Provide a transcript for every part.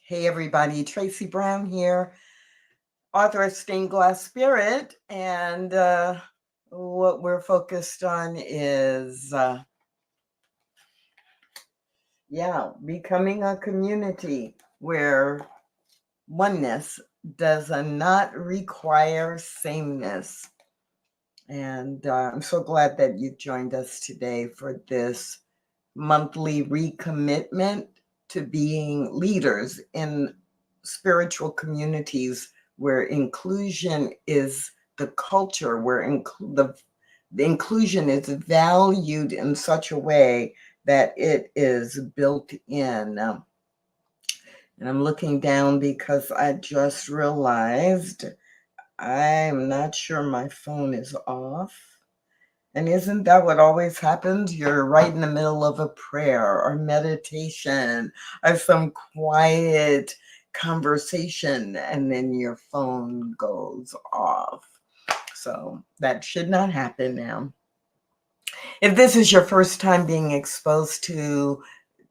Hey everybody, Tracy Brown here, author of Stained Glass Spirit, and what we're focused on is, becoming a community where oneness does not require sameness. And I'm so glad that you joined us today for this monthly recommitment to being leaders in spiritual communities where inclusion is the culture, where the inclusion is valued in such a way that it is built in. And I'm looking down because I just realized I'm not sure my phone is off. And isn't that what always happens? You're right in the middle of a prayer or meditation or some quiet conversation, and then your phone goes off. So that should not happen now. If this is your first time being exposed to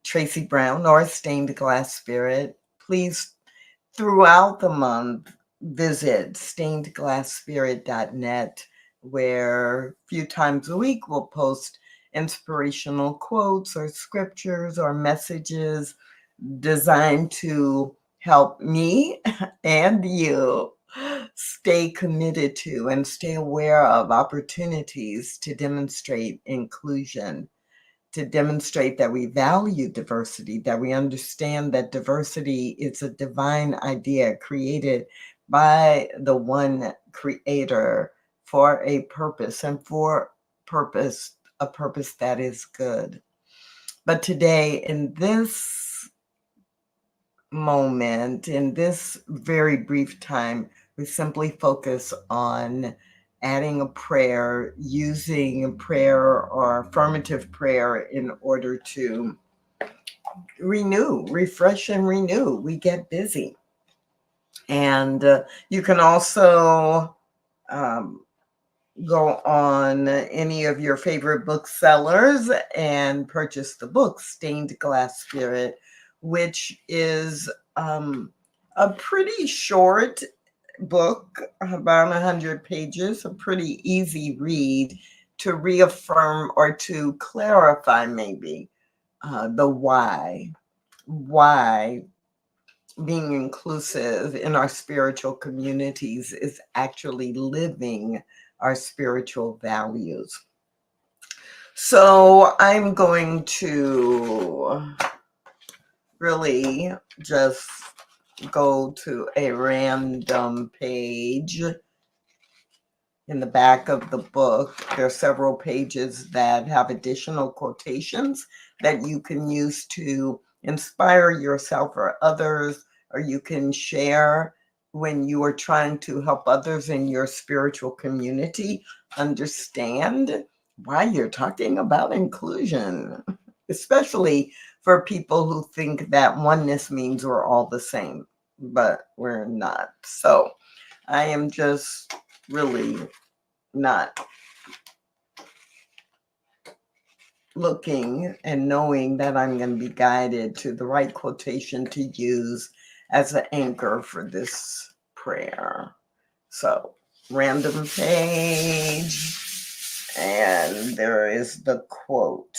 Tracy Brown or Stained Glass Spirit, please, throughout the month, visit stainedglassspirit.net, where a few times a week we'll post inspirational quotes or scriptures or messages designed to help me and you stay committed to and stay aware of opportunities to demonstrate inclusion, to demonstrate that we value diversity, that we understand that diversity is a divine idea created by the one creator for a purpose, and for a purpose that is good. But today, in this moment, in this very brief time, we simply focus on adding a prayer, using a prayer or affirmative prayer in order to refresh and renew. We get busy. And you can also um, go on any of your favorite booksellers and purchase the book, Stained Glass Spirit, which is a pretty short book, about 100 pages, a pretty easy read to reaffirm or to clarify maybe the why being inclusive in our spiritual communities is actually living our spiritual values. So I'm going to really just go to a random page in the back of the book. There are several pages that have additional quotations that you can use to inspire yourself or others, or you can share when you are trying to help others in your spiritual community understand why you're talking about inclusion, especially for people who think that oneness means we're all the same, but we're not. So I am just really not looking and knowing that I'm going to be guided to the right quotation to use as an anchor for this prayer. So, random page, and there is the quote.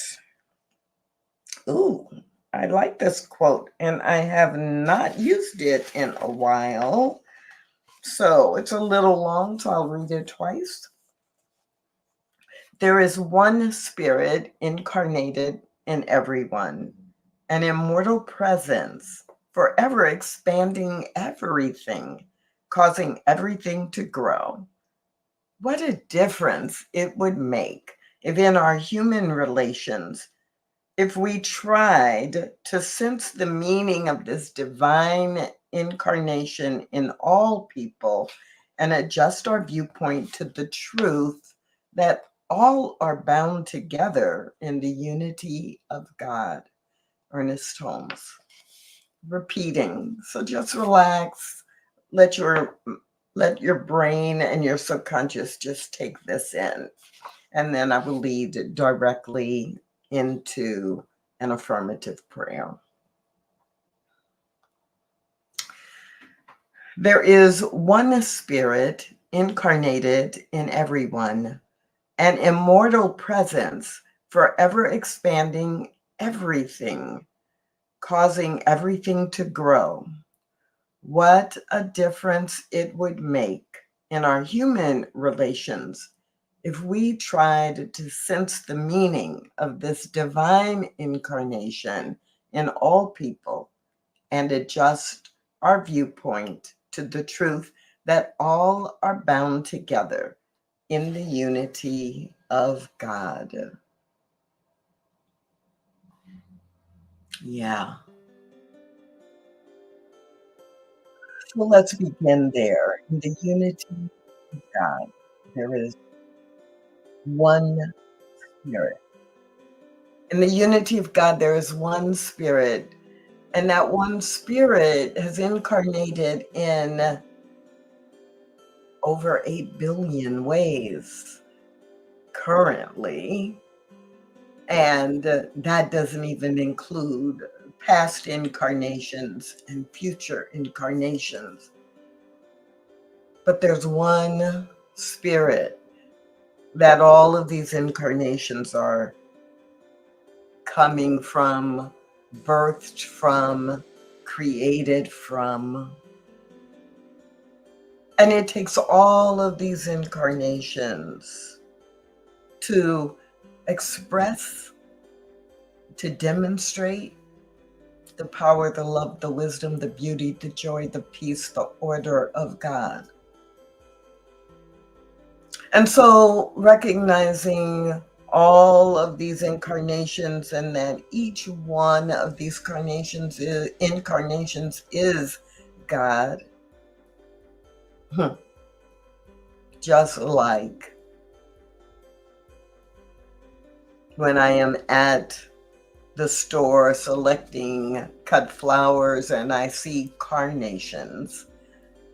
Ooh, I like this quote, and I have not used it in a while. So, it's a little long, so I'll read it twice. There is one spirit incarnated in everyone, an immortal presence, forever expanding everything, causing everything to grow. What a difference it would make if in our human relations, if we tried to sense the meaning of this divine incarnation in all people and adjust our viewpoint to the truth that all are bound together in the unity of God. Ernest Holmes. Repeating. So just relax. Let your let your brain and your subconscious just take this in. And then I will lead directly into an affirmative prayer. There is one spirit incarnated in everyone, an immortal presence forever expanding everything, causing everything to grow. What a difference it would make in our human relations if we tried to sense the meaning of this divine incarnation in all people and adjust our viewpoint to the truth that all are bound together in the unity of God. Yeah. So let's begin there. In the unity of God, there is one spirit. In the unity of God, there is one spirit, and that one spirit has incarnated in over 8 billion ways currently. And that doesn't even include past incarnations and future incarnations. But there's one spirit that all of these incarnations are coming from, birthed from, created from. And it takes all of these incarnations to express, to demonstrate the power, the love, the wisdom, the beauty, the joy, the peace, the order of God. And so recognizing all of these incarnations and that each one of these incarnations is God, just like when I am at the store selecting cut flowers and I see carnations.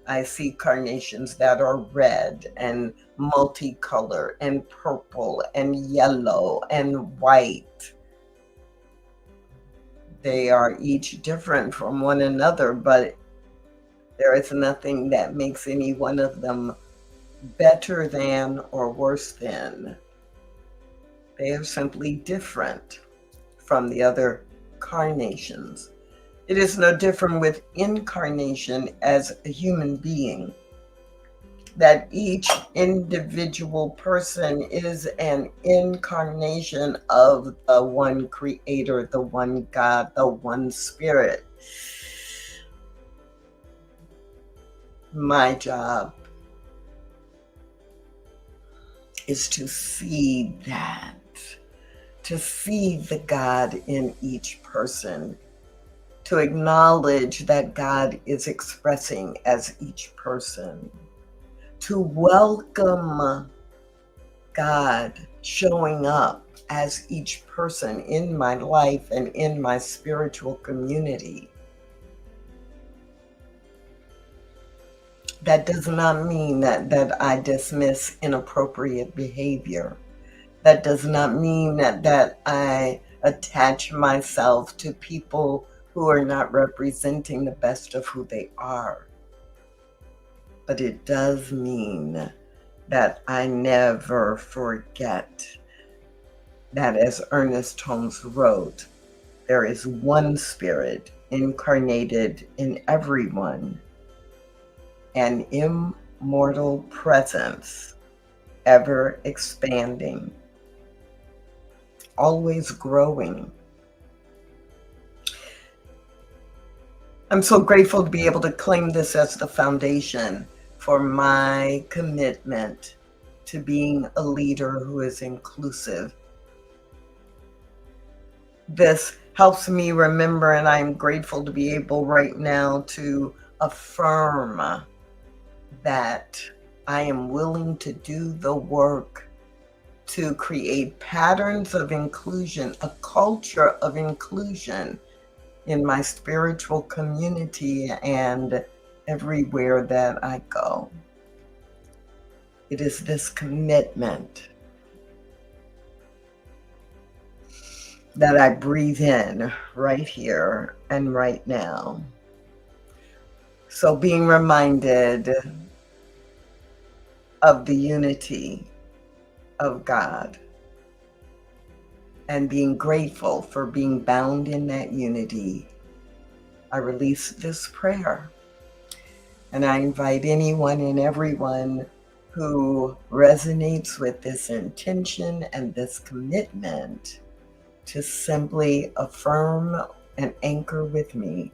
I see carnations that are red and multicolor and purple and yellow and white. They are each different from one another, but there is nothing that makes any one of them better than or worse than. They are simply different from the other carnations. It is no different with incarnation as a human being, that each individual person is an incarnation of the one creator, the one God, the one spirit. My job is to see that, to see the God in each person, to acknowledge that God is expressing as each person, to welcome God showing up as each person in my life and in my spiritual community. That does not mean that I dismiss inappropriate behavior. That does not mean that I attach myself to people who are not representing the best of who they are. But it does mean that I never forget that, as Ernest Holmes wrote, there is one spirit incarnated in everyone, an immortal presence, ever expanding, always growing. I'm so grateful to be able to claim this as the foundation for my commitment to being a leader who is inclusive. This helps me remember, and I'm grateful to be able right now to affirm that I am willing to do the work to create patterns of inclusion, a culture of inclusion in my spiritual community and everywhere that I go. It is this commitment that I breathe in right here and right now. So being reminded of the unity of God and being grateful for being bound in that unity, I release this prayer. And I invite anyone and everyone who resonates with this intention and this commitment to simply affirm and anchor with me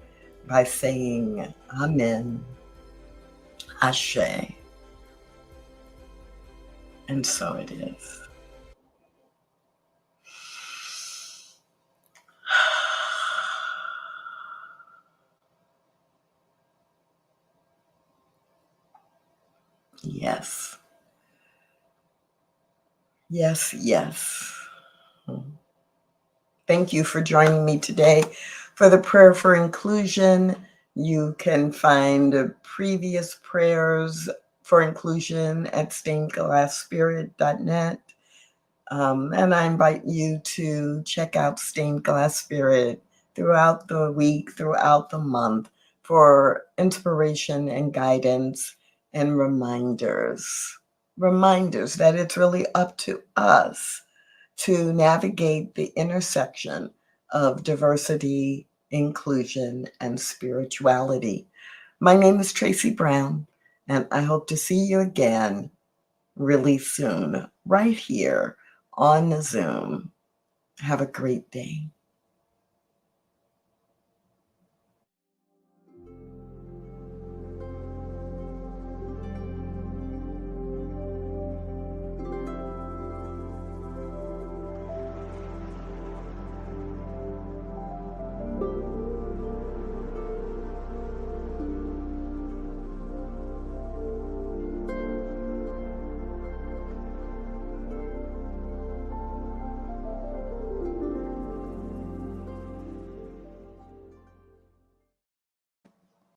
by saying Amen, Ashe, and so it is. Yes. Yes, yes. Thank you for joining me today for the prayer for inclusion. You can find previous prayers for inclusion at stainedglassspirit.net. And I invite you to check out Stained Glass Spirit throughout the week, throughout the month for inspiration and guidance and reminders. Reminders that it's really up to us to navigate the intersection of diversity, inclusion, and spirituality. My name is Tracy Brown, and I hope to see you again really soon, right here on Zoom. Have a great day.